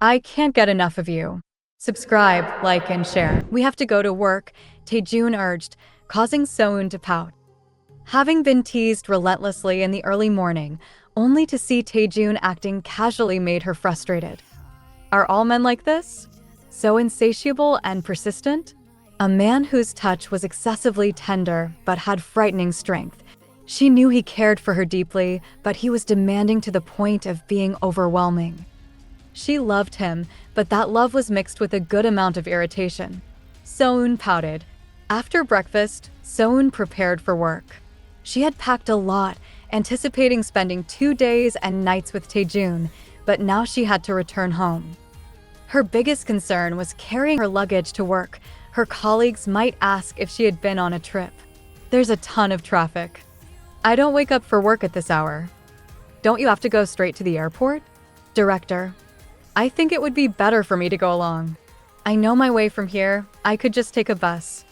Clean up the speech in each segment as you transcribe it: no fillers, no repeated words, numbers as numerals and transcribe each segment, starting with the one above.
I can't get enough of you. Subscribe, like, and share. We have to go to work, Tae-joon urged, causing So-eun to pout. Having been teased relentlessly in the early morning, only to see Tae-joon acting casually made her frustrated. Are all men like this? So insatiable and persistent? A man whose touch was excessively tender but had frightening strength. She knew he cared for her deeply, but he was demanding to the point of being overwhelming. She loved him, but that love was mixed with a good amount of irritation. So-eun pouted. After breakfast, So-eun prepared for work. She had packed a lot, anticipating spending 2 days and nights with Tae-joon, but now she had to return home. Her biggest concern was carrying her luggage to work. Her colleagues might ask if she had been on a trip. There's a ton of traffic. I don't wake up for work at this hour. Don't you have to go straight to the airport? Director, I think it would be better for me to go along. I know my way from here. I could just take a bus.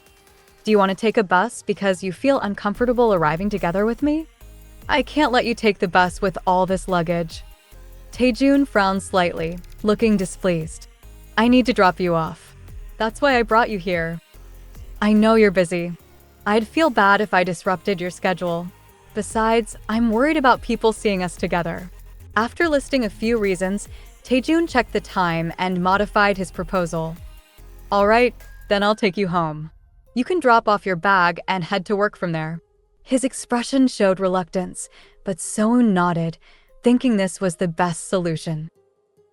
Do you want to take a bus because you feel uncomfortable arriving together with me? I can't let you take the bus with all this luggage. Tae-joon frowned slightly, looking displeased. I need to drop you off. That's why I brought you here. I know you're busy. I'd feel bad if I disrupted your schedule. Besides, I'm worried about people seeing us together. After listing a few reasons, Tae-joon checked the time and modified his proposal. All right, then I'll take you home. You can drop off your bag and head to work from there. His expression showed reluctance, but So-eun nodded, thinking this was the best solution.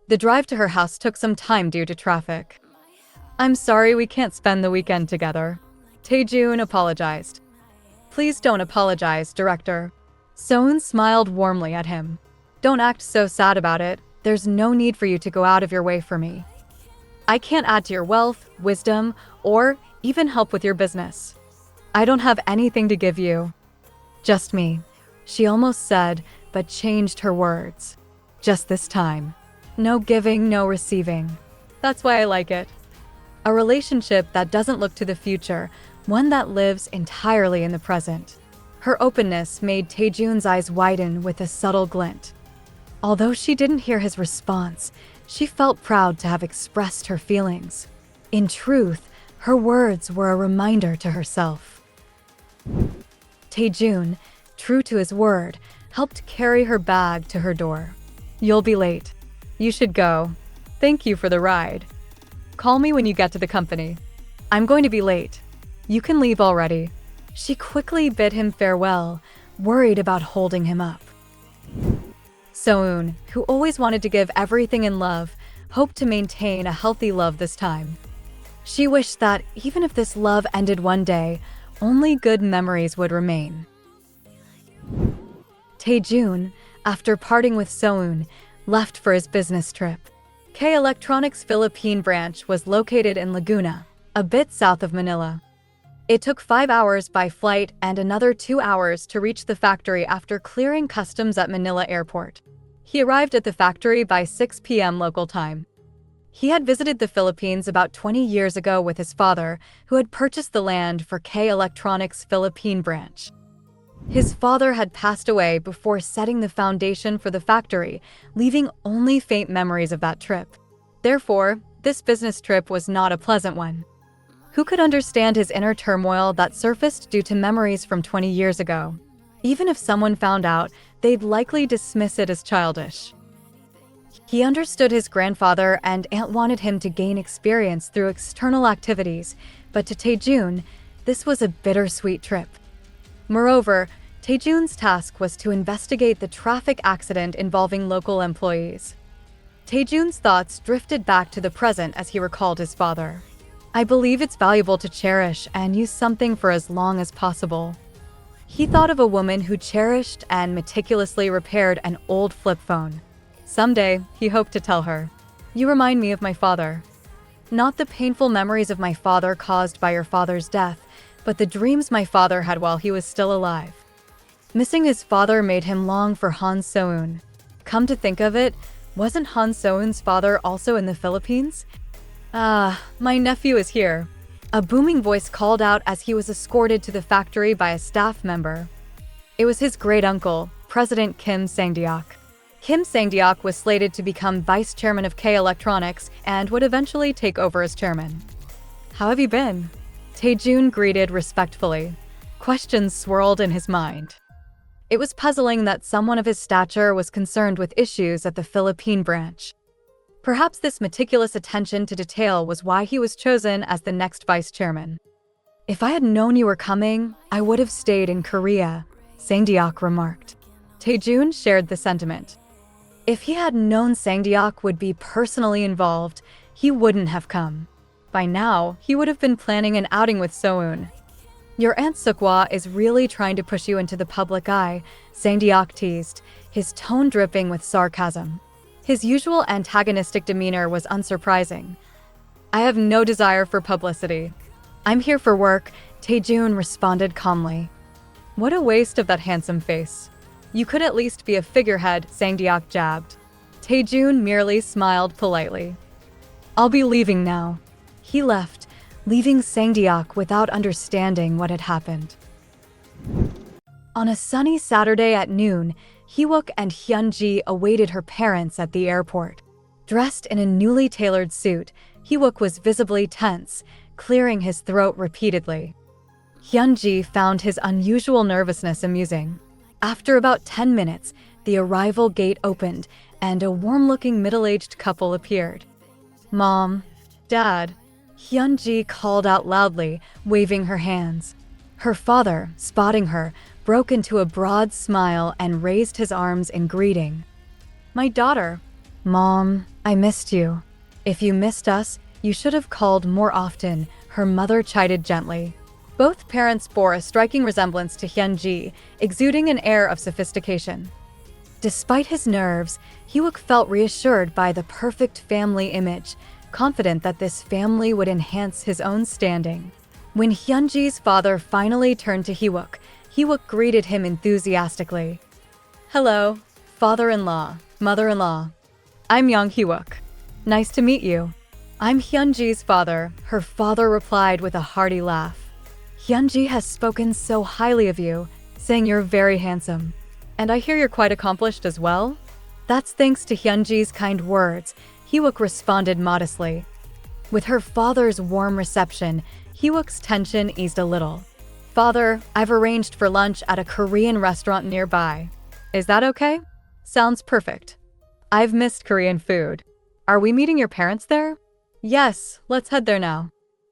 The drive to her house took some time due to traffic. I'm sorry we can't spend the weekend together. Tae-joon apologized. Please don't apologize, Director. So-eun smiled warmly at him. Don't act so sad about it. There's no need for you to go out of your way for me. I can't add to your wealth, wisdom, or even help with your business. I don't have anything to give you. Just me, she almost said, but changed her words. Just this time. No giving, no receiving. That's why I like it. A relationship that doesn't look to the future, one that lives entirely in the present. Her openness made Tae-joon's eyes widen with a subtle glint. Although she didn't hear his response, she felt proud to have expressed her feelings. In truth, her words were a reminder to herself. Tae-joon, true to his word, helped carry her bag to her door. You'll be late. You should go. Thank you for the ride. Call me when you get to the company. I'm going to be late. You can leave already. She quickly bid him farewell, worried about holding him up. So-eun, who always wanted to give everything in love, hoped to maintain a healthy love this time. She wished that, even if this love ended one day, only good memories would remain. Tae-joon, after parting with So-eun, left for his business trip. K Electronics' Philippine branch was located in Laguna, a bit south of Manila. It took 5 hours by flight and another 2 hours to reach the factory after clearing customs at Manila Airport. He arrived at the factory by 6 p.m. local time. He had visited the Philippines about 20 years ago with his father, who had purchased the land for K Electronics' Philippine branch. His father had passed away before setting the foundation for the factory, leaving only faint memories of that trip. Therefore, this business trip was not a pleasant one. Who could understand his inner turmoil that surfaced due to memories from 20 years ago? Even if someone found out, they'd likely dismiss it as childish. He understood his grandfather and aunt wanted him to gain experience through external activities, but to Tae-joon, this was a bittersweet trip. Moreover, Tae-joon's task was to investigate the traffic accident involving local employees. Tae-joon's thoughts drifted back to the present as he recalled his father. I believe it's valuable to cherish and use something for as long as possible. He thought of a woman who cherished and meticulously repaired an old flip phone. Someday, he hoped to tell her, "You remind me of my father." Not the painful memories of my father caused by your father's death, but the dreams my father had while he was still alive. Missing his father made him long for Han So-eun. Come to think of it, wasn't Han So-eun's father also in the Philippines? Ah, my nephew is here. A booming voice called out as he was escorted to the factory by a staff member. It was his great-uncle, President Kim Sang-deok. Kim Sang-deok was slated to become vice chairman of K Electronics and would eventually take over as chairman. "How have you been?" Tae-joon greeted respectfully. Questions swirled in his mind. It was puzzling that someone of his stature was concerned with issues at the Philippine branch. Perhaps this meticulous attention to detail was why he was chosen as the next vice chairman. "If I had known you were coming, I would have stayed in Korea," Sang-deok remarked. Tae-joon shared the sentiment. If he had known Sang-deok would be personally involved, he wouldn't have come. By now, he would have been planning an outing with So-eun. "Your Aunt Seok-hwa is really trying to push you into the public eye," Sang-deok teased, his tone dripping with sarcasm. His usual antagonistic demeanor was unsurprising. "I have no desire for publicity. I'm here for work," Tae-joon responded calmly. "What a waste of that handsome face. You could at least be a figurehead," Sang-deok jabbed. Tae-joon merely smiled politely. "I'll be leaving now." He left, leaving Sang-deok without understanding what had happened. On a sunny Saturday at noon, Hee-wook and Hyun-ji awaited her parents at the airport. Dressed in a newly tailored suit, Hee-wook was visibly tense, clearing his throat repeatedly. Hyun-ji found his unusual nervousness amusing. After about 10 minutes, the arrival gate opened and a warm-looking middle-aged couple appeared. "Mom, Dad," Hyun-ji called out loudly, waving her hands. Her father, spotting her, broke into a broad smile and raised his arms in greeting. "My daughter." "Mom, I missed you. If you missed us, you should have called more often," her mother chided gently. Both parents bore a striking resemblance to Hyun-ji, exuding an air of sophistication. Despite his nerves, Hee-wook felt reassured by the perfect family image, confident that this family would enhance his own standing. When Hyun-ji's father finally turned to Hee-wook, Hee-wook greeted him enthusiastically. "Hello, father-in-law, mother-in-law. I'm young Hee-wook. Nice to meet you." "I'm Hyun-ji's father," her father replied with a hearty laugh. "Hyun-ji has spoken so highly of you, saying you're very handsome. And I hear you're quite accomplished as well?" "That's thanks to Hyun-ji's kind words," Hee-wook responded modestly. With her father's warm reception, Hee-wook's tension eased a little. "Father, I've arranged for lunch at a Korean restaurant nearby. Is that okay?" "Sounds perfect. I've missed Korean food. Are we meeting your parents there?" "Yes, let's head there now."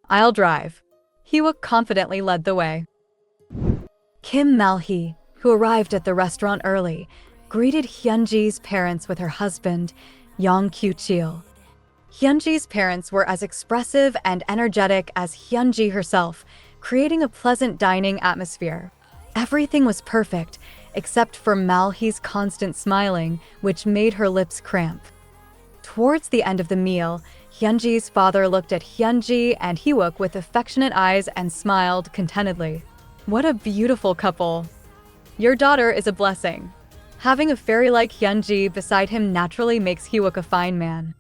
"I'll drive." Hee-wook confidently led the way. Kim Mal-hee, who arrived at the restaurant early, greeted Hyun-ji's parents with her husband, Yang Kyu-chil. Hyun-ji's parents were as expressive and energetic as Hyun-ji herself, creating a pleasant dining atmosphere. Everything was perfect, except for Mal-hee's constant smiling, which made her lips cramp. Towards the end of the meal, Hyun-ji's father looked at Hyun-ji and Hee-wook with affectionate eyes and smiled contentedly. "What a beautiful couple. Your daughter is a blessing." Having a fairy like Hyun-ji beside him naturally makes Hee-wook a fine man.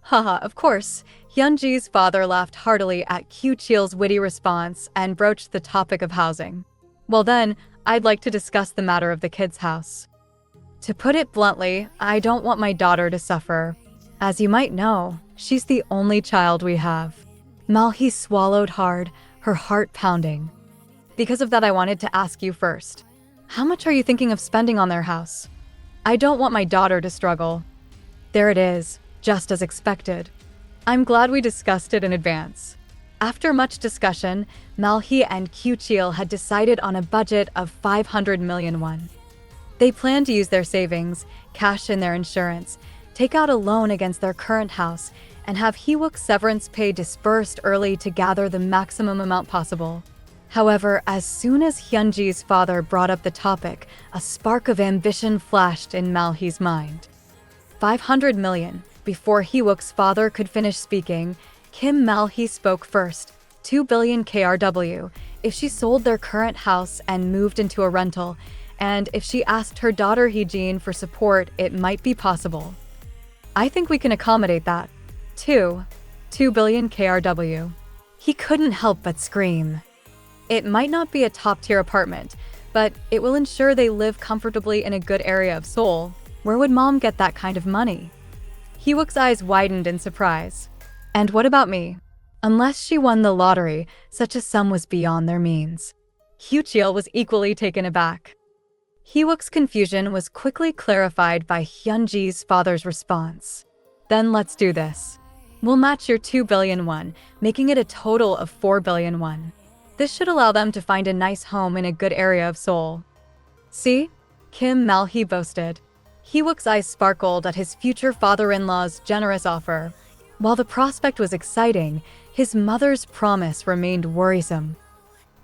Haha, of course. Hyun-ji's father laughed heartily at Kyu-chil's witty response and broached the topic of housing. "Well then, I'd like to discuss the matter of the kids' house. To put it bluntly, I don't want my daughter to suffer. As you might know, she's the only child we have." Mal-hee swallowed hard, her heart pounding. "Because of that, I wanted to ask you first. How much are you thinking of spending on their house? I don't want my daughter to struggle." There it is, just as expected. I'm glad we discussed it in advance. After much discussion, Mal-hee and Kyu-chil had decided on a budget of 500 million won. They planned to use their savings, cash in their insurance, take out a loan against their current house, and have Hee-wook's severance pay disbursed early to gather the maximum amount possible. However, as soon as Hyun-ji's father brought up the topic, a spark of ambition flashed in Mal-hee's mind. 500 million. Before Hee-wook's father could finish speaking, Kim Mal-hee spoke first. 2 billion KRW if she sold their current house and moved into a rental, and if she asked her daughter Hee-jin for support, it might be possible. I think we can accommodate that. 2 billion KRW. He couldn't help but scream. It might not be a top-tier apartment, but it will ensure they live comfortably in a good area of Seoul. Where would mom get that kind of money? Hyuk's eyes widened in surprise. And what about me? Unless she won the lottery, such a sum was beyond their means. Hyuchil was equally taken aback. Hyuk's confusion was quickly clarified by Hyunji's father's response. Then let's do this. We'll match your 2 billion won, making it a total of 4 billion won. This should allow them to find a nice home in a good area of Seoul. See? Kim Malhee boasted. Hyuk's eyes sparkled at his future father-in-law's generous offer. While the prospect was exciting, his mother's promise remained worrisome.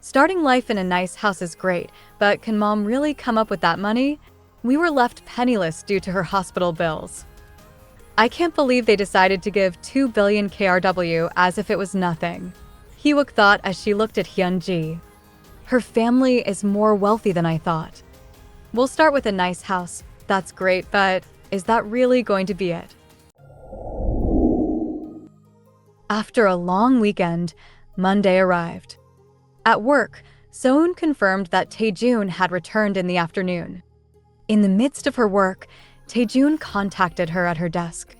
Starting life in a nice house is great, but can mom really come up with that money? We were left penniless due to her hospital bills. I can't believe they decided to give 2 billion KRW as if it was nothing. Hyuk thought as she looked at Hyunji. Her family is more wealthy than I thought. We'll start with a nice house. That's great, but is that really going to be it? After a long weekend, Monday arrived. At work, So-eun confirmed that Tae-joon had returned in the afternoon. In the midst of her work, Tae-joon contacted her at her desk.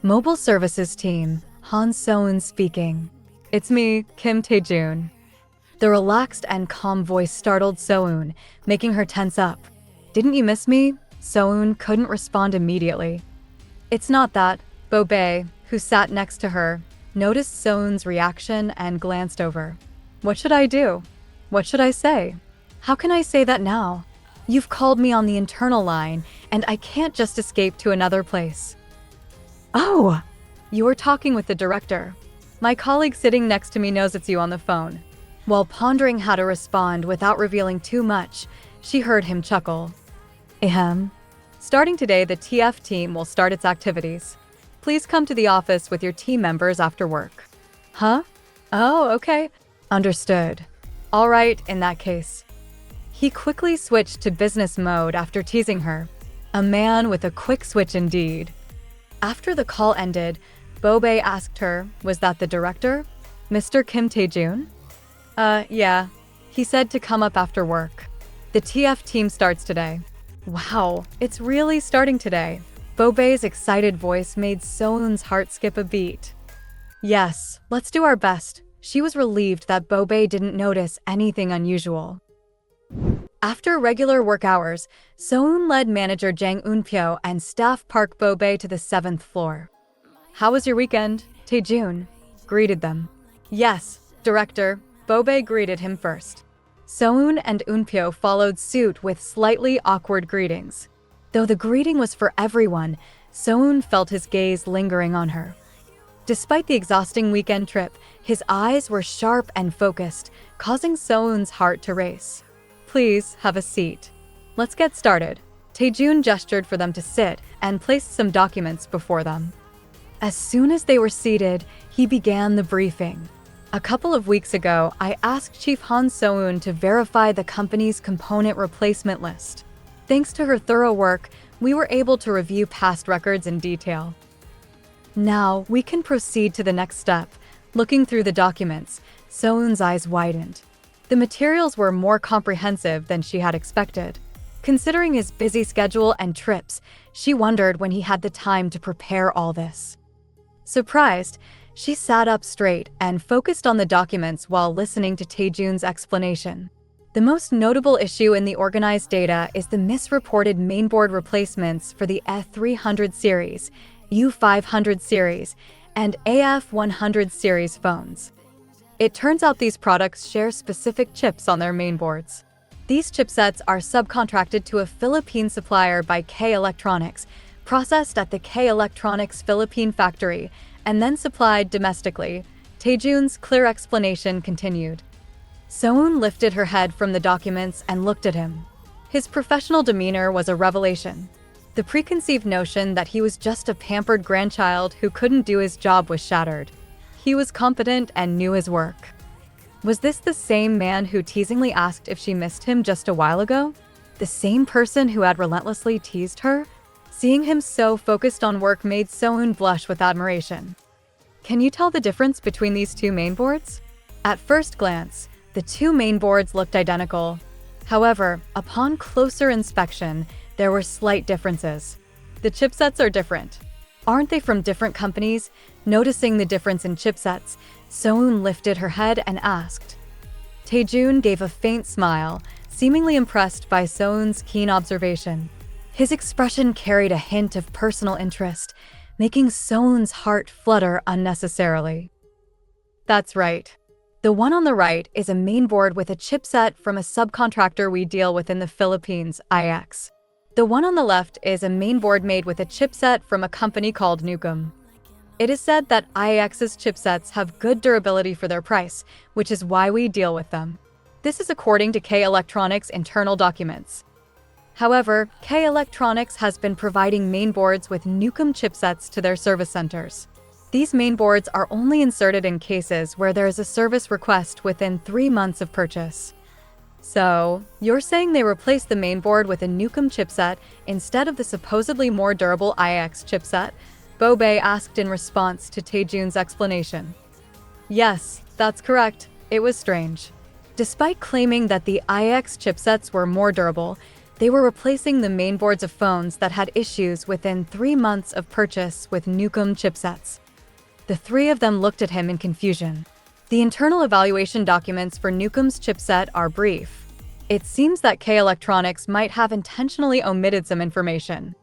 Mobile services team, Han So-eun speaking. It's me, Kim Tae-joon. The relaxed and calm voice startled So-eun, making her tense up. Didn't you miss me? So-eun couldn't respond immediately. It's not that. Bo-bae, who sat next to her, noticed So-eun's reaction and glanced over. What should I do? What should I say? How can I say that now? You've called me on the internal line, and I can't just escape to another place. Oh, you're talking with the director. My colleague sitting next to me knows it's you on the phone. While pondering how to respond without revealing too much, she heard him chuckle. Ahem. Starting today, the TF team will start its activities. Please come to the office with your team members after work. Huh? Oh, okay. Understood. All right, in that case. He quickly switched to business mode after teasing her. A man with a quick switch indeed. After the call ended, Bo-bae asked her, was that the director? Mr. Kim Tae-joon? Yeah. He said to come up after work. The TF team starts today. Wow, it's really starting today. Bo-bae's excited voice made So-eun's heart skip a beat. Yes, let's do our best. She was relieved that Bo-bae didn't notice anything unusual. After regular work hours, So-eun led manager Jang Eun-pyo and staff Park Bo-bae to the 7th floor. How was your weekend? Tae-joon greeted them. Yes, director. Bo-bae greeted him first. So-eun and Eun-pyo followed suit with slightly awkward greetings. Though the greeting was for everyone, So-eun felt his gaze lingering on her. Despite the exhausting weekend trip, his eyes were sharp and focused, causing So-eun's heart to race. Please have a seat. Let's get started. Tae-joon gestured for them to sit and placed some documents before them. As soon as they were seated, he began the briefing. A couple of weeks ago, I asked Chief Han So-eun to verify the company's component replacement list. Thanks to her thorough work, we were able to review past records in detail. Now, we can proceed to the next step. Looking through the documents, So-eun's eyes widened. The materials were more comprehensive than she had expected. Considering his busy schedule and trips, she wondered when he had the time to prepare all this. Surprised, she sat up straight and focused on the documents while listening to Tae-joon's explanation. The most notable issue in the organized data is the misreported mainboard replacements for the E300 series, U500 series, and AF100 series phones. It turns out these products share specific chips on their mainboards. These chipsets are subcontracted to a Philippine supplier by K Electronics, processed at the K Electronics Philippine factory, and then supplied domestically. Tae-joon's clear explanation continued. So-eun lifted her head from the documents and looked at him. His professional demeanor was a revelation. The preconceived notion that he was just a pampered grandchild who couldn't do his job was shattered. He was competent and knew his work. Was this the same man who teasingly asked if she missed him just a while ago? The same person who had relentlessly teased her? Seeing him so focused on work made So-eun blush with admiration. Can you tell the difference between these two mainboards? At first glance, the two mainboards looked identical. However, upon closer inspection, there were slight differences. The chipsets are different. Aren't they from different companies? Noticing the difference in chipsets, So-eun lifted her head and asked. Tae-joon gave a faint smile, seemingly impressed by So-eun's keen observation. His expression carried a hint of personal interest, making So-eun's heart flutter unnecessarily. That's right. The one on the right is a mainboard with a chipset from a subcontractor we deal with in the Philippines, IX. The one on the left is a mainboard made with a chipset from a company called Nucum. It is said that IX's chipsets have good durability for their price, which is why we deal with them. This is according to K Electronics' internal documents. However, K Electronics has been providing mainboards with Nucum chipsets to their service centers. These mainboards are only inserted in cases where there is a service request within 3 months of purchase. So, you're saying they replaced the mainboard with a Nucum chipset instead of the supposedly more durable IX chipset? Bobae asked in response to Tae-joon's explanation. Yes, that's correct. It was strange. Despite claiming that the IX chipsets were more durable, they were replacing the mainboards of phones that had issues within 3 months of purchase with Nucum chipsets. The three of them looked at him in confusion. The internal evaluation documents for Nucum's chipset are brief. It seems that K Electronics might have intentionally omitted some information.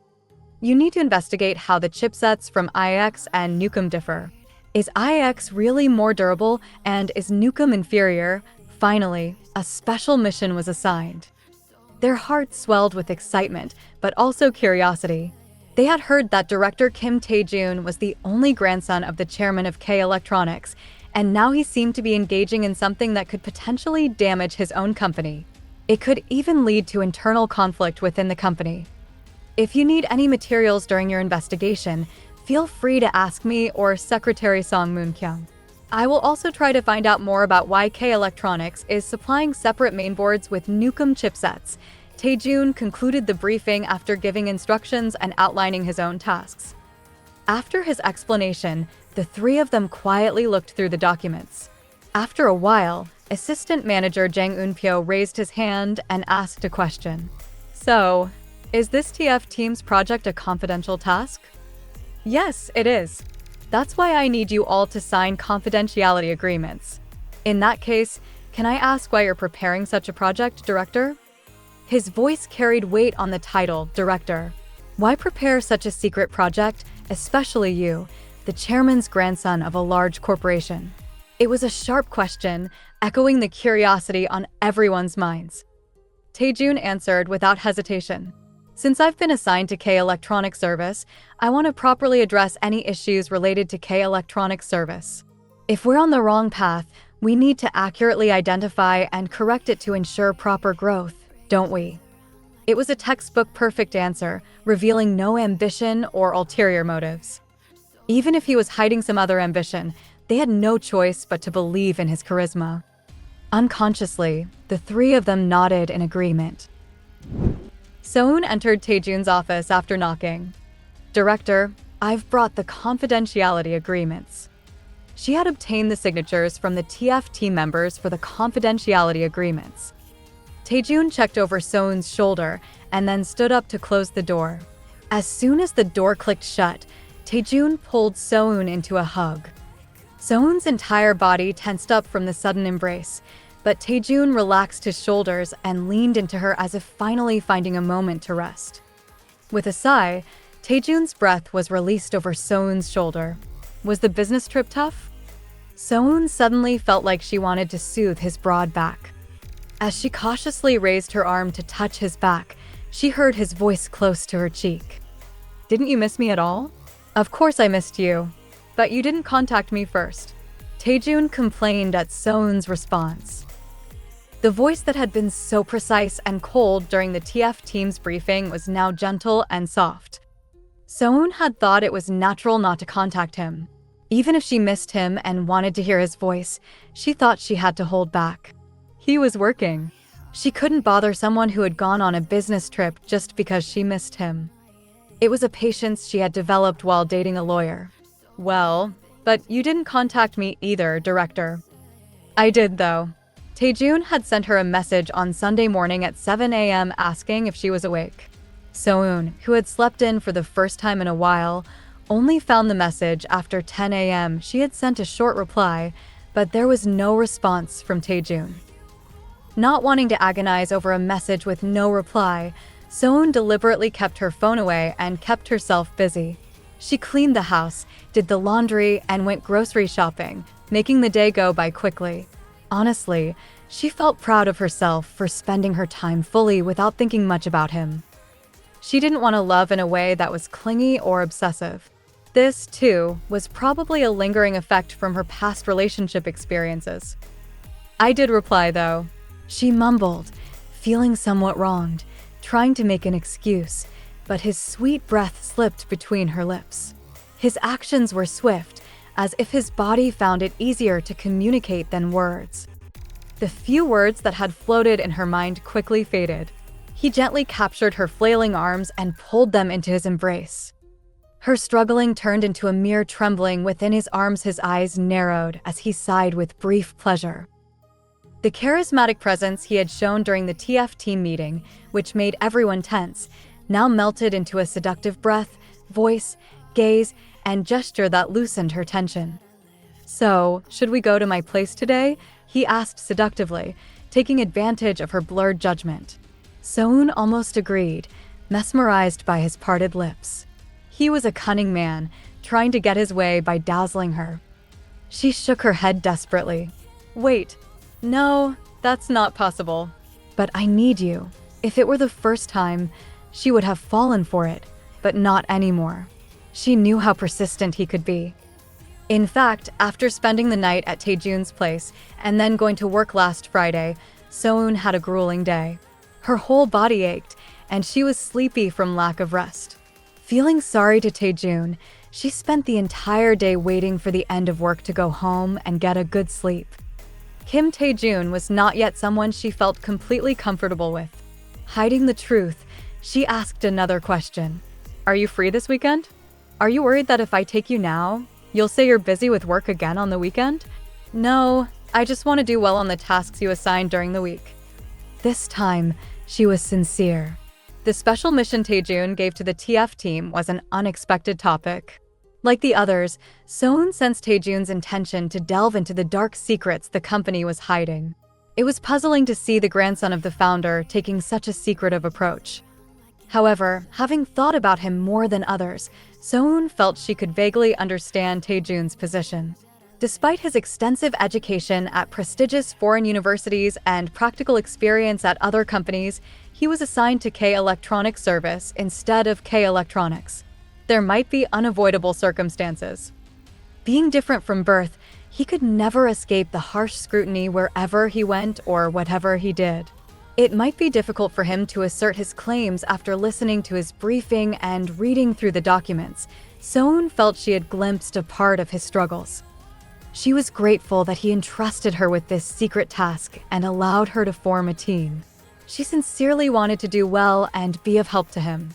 You need to investigate how the chipsets from IX and Nucum differ. Is IX really more durable, and is Nucum inferior? Finally, a special mission was assigned. Their hearts swelled with excitement, but also curiosity. They had heard that director Kim Tae-joon was the only grandson of the chairman of K Electronics, and now he seemed to be engaging in something that could potentially damage his own company. It could even lead to internal conflict within the company. If you need any materials during your investigation, feel free to ask me or Secretary Song Moon-kyung. I will also try to find out more about why K Electronics is supplying separate mainboards with Nucum chipsets. Tae-joon concluded the briefing after giving instructions and outlining his own tasks. After his explanation, the three of them quietly looked through the documents. After a while, Assistant Manager Jang Eun-pyo raised his hand and asked a question. So, is this TF team's project a confidential task? Yes, it is. That's why I need you all to sign confidentiality agreements. In that case, can I ask why you're preparing such a project, Director? His voice carried weight on the title, Director. Why prepare such a secret project, especially you, the chairman's grandson of a large corporation? It was a sharp question, echoing the curiosity on everyone's minds. Tae-joon answered without hesitation. Since I've been assigned to K Electronic Service, I want to properly address any issues related to K Electronic Service. If we're on the wrong path, we need to accurately identify and correct it to ensure proper growth, don't we? It was a textbook perfect answer, revealing no ambition or ulterior motives. Even if he was hiding some other ambition, they had no choice but to believe in his charisma. Unconsciously, the three of them nodded in agreement. So-eun entered Tae-joon's office after knocking. Director, I've brought the confidentiality agreements. She had obtained the signatures from the TF team members for the confidentiality agreements. Tae-joon checked over So-eun's shoulder and then stood up to close the door. As soon as the door clicked shut, Tae-joon pulled So-eun into a hug. So-eun's entire body tensed up from the sudden embrace, but Tae-joon relaxed his shoulders and leaned into her as if finally finding a moment to rest. With a sigh, Tae-joon's breath was released over So-eun's shoulder. Was the business trip tough? So-eun suddenly felt like she wanted to soothe his broad back. As she cautiously raised her arm to touch his back, she heard his voice close to her cheek. Didn't you miss me at all? Of course I missed you, but you didn't contact me first. Tae-joon complained at So-eun's response. The voice that had been so precise and cold during the TF team's briefing was now gentle and soft. So-eun had thought it was natural not to contact him. Even if she missed him and wanted to hear his voice, she thought she had to hold back. He was working. She couldn't bother someone who had gone on a business trip just because she missed him. It was a patience she had developed while dating a lawyer. Well, but you didn't contact me either, Director. I did, though. Tae-joon had sent her a message on Sunday morning at 7 a.m. asking if she was awake. So-eun, who had slept in for the first time in a while, only found the message after 10 a.m. She had sent a short reply, but there was no response from Tae-joon. Not wanting to agonize over a message with no reply, So-eun deliberately kept her phone away and kept herself busy. She cleaned the house, did the laundry, and went grocery shopping, making the day go by quickly. Honestly, she felt proud of herself for spending her time fully without thinking much about him. She didn't want to love in a way that was clingy or obsessive. This, too, was probably a lingering effect from her past relationship experiences. I did reply, though. She mumbled, feeling somewhat wronged, trying to make an excuse, but his sweet breath slipped between her lips. His actions were swift, as if his body found it easier to communicate than words. The few words that had floated in her mind quickly faded. He gently captured her flailing arms and pulled them into his embrace. Her struggling turned into a mere trembling within his arms. His eyes narrowed as he sighed with brief pleasure. The charismatic presence he had shown during the TF team meeting, which made everyone tense, now melted into a seductive breath, voice, gaze, and gesture that loosened her tension. "So, should we go to my place today?" he asked seductively, taking advantage of her blurred judgment. So-eun almost agreed, mesmerized by his parted lips. He was a cunning man, trying to get his way by dazzling her. She shook her head desperately. "Wait. No, that's not possible. But I need you." If it were the first time, she would have fallen for it, but not anymore. She knew how persistent he could be. In fact, after spending the night at Tae-joon's place and then going to work last Friday, So-eun had a grueling day. Her whole body ached, and she was sleepy from lack of rest. Feeling sorry to Tae-joon, she spent the entire day waiting for the end of work to go home and get a good sleep. Kim Tae-joon was not yet someone she felt completely comfortable with. Hiding the truth, she asked another question. "Are you free this weekend? Are you worried that if I take you now, you'll say you're busy with work again on the weekend?" "No, I just want to do well on the tasks you assigned during the week." This time, she was sincere. The special mission Tae-joon gave to the TF team was an unexpected topic. Like the others, So-eun sensed Tae-joon's intention to delve into the dark secrets the company was hiding. It was puzzling to see the grandson of the founder taking such a secretive approach. However, having thought about him more than others, So-eun felt she could vaguely understand Tae-joon's position. Despite his extensive education at prestigious foreign universities and practical experience at other companies, he was assigned to K Electronics Service instead of K Electronics. There might be unavoidable circumstances. Being different from birth, he could never escape the harsh scrutiny wherever he went or whatever he did. It might be difficult for him to assert his claims after listening to his briefing and reading through the documents. So-eun felt she had glimpsed a part of his struggles. She was grateful that he entrusted her with this secret task and allowed her to form a team. She sincerely wanted to do well and be of help to him.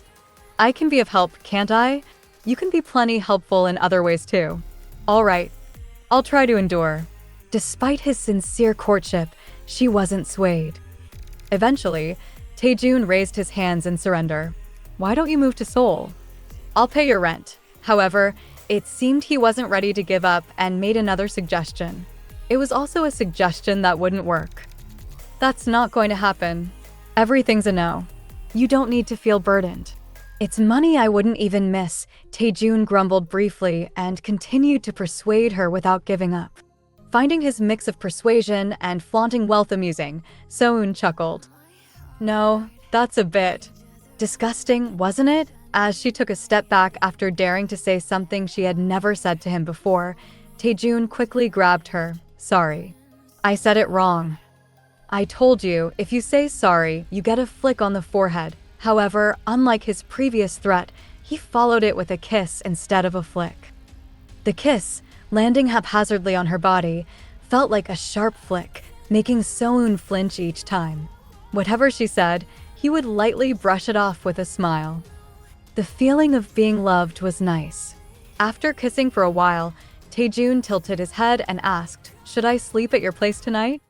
"I can be of help, can't I? You can be plenty helpful in other ways too." "All right, I'll try to endure." Despite his sincere courtship, she wasn't swayed. Eventually, Tae-joon raised his hands in surrender. "Why don't you move to Seoul? I'll pay your rent." However, it seemed he wasn't ready to give up and made another suggestion. It was also a suggestion that wouldn't work. "That's not going to happen. Everything's a no. You don't need to feel burdened." "It's money I wouldn't even miss," Tae-joon grumbled briefly and continued to persuade her without giving up. Finding his mix of persuasion and flaunting wealth amusing, So-eun chuckled. "No, that's a bit disgusting, wasn't it?" As she took a step back after daring to say something she had never said to him before, Tae-joon quickly grabbed her. "Sorry. I said it wrong. I told you, if you say sorry, you get a flick on the forehead." However, unlike his previous threat, he followed it with a kiss instead of a flick. The kiss, landing haphazardly on her body, felt like a sharp flick, making So-eun flinch each time. Whatever she said, he would lightly brush it off with a smile. The feeling of being loved was nice. After kissing for a while, Tae-joon tilted his head and asked, "Should I sleep at your place tonight?"